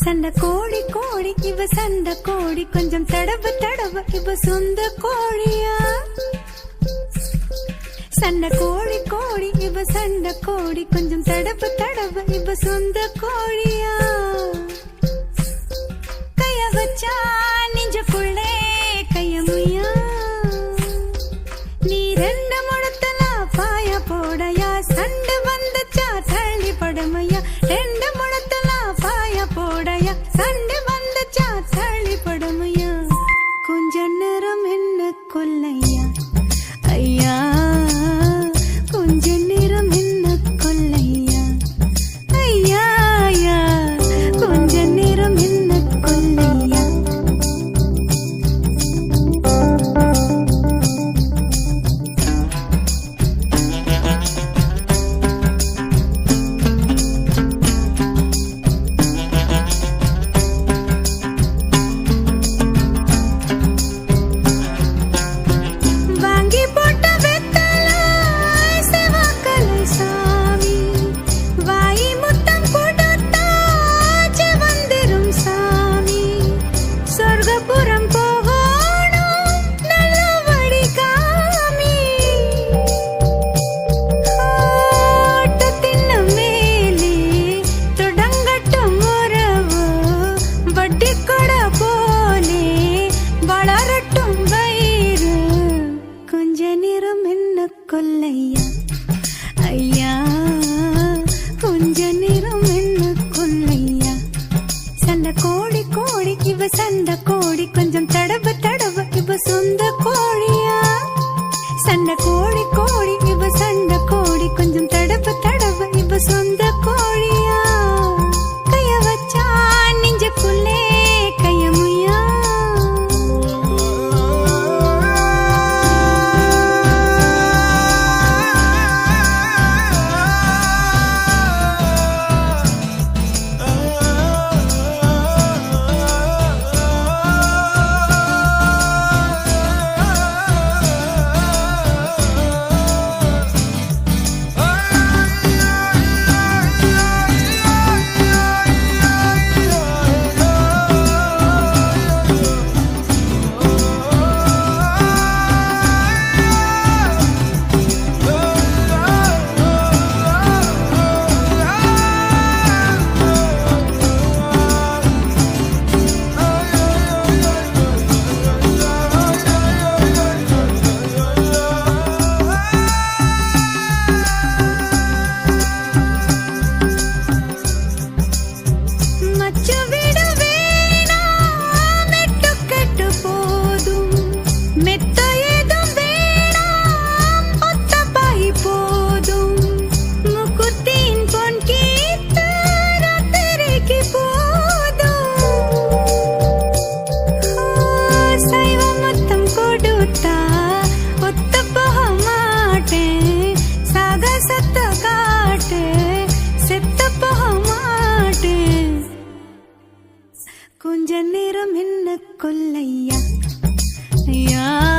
சண்ட கோழி கோழி இவ சண்ட கோழி கொஞ்சம் தடவ தடவ இவ சொந்த கோழியா. சண்ட கோழி கோழி இவ சண்ட கோழி கொஞ்சம் தடவ தடவ இவ சொந்த கோழியா. கைய வச்சா நெஞ்சுக்குள்ளே கைய முய்யா. நீ ரெண்டு முழத்துல பாய போடையா. சண்டை வந்துச்சா தள்ளி படமையா. ரெண்டு முழத்துல பாய போடையா. சண்டை வந்துச்சா தள்ளி படமையா. கொஞ்ச நேரம் என்ன கொல்லையா ஐயா. கொஞ்ச நேரம் என்ன கொல்லையா ஐயா ஐயா. கொஞ்ச நேரம் என்ன கொல்லையா. கொல்லையா ஐயா. கொஞ்ச நேரம் என்ன கொல்லையா. சண்ட கோழி கோழி இவ சண்ட கோழி கொஞ்சம் தடவ தடவ இவ சொந்த கோழியா. சண்ட கோழி கோழி இவ சண்ட கோழி கொஞ்சம் தடவ தடவ இவ சொந்த கோழியா. கைய வச்சா நெஞ்சுக்குள்ளே கைய முய்யா. கொஞ்ச நேரம் என்ன கொல்லையா ஐயா.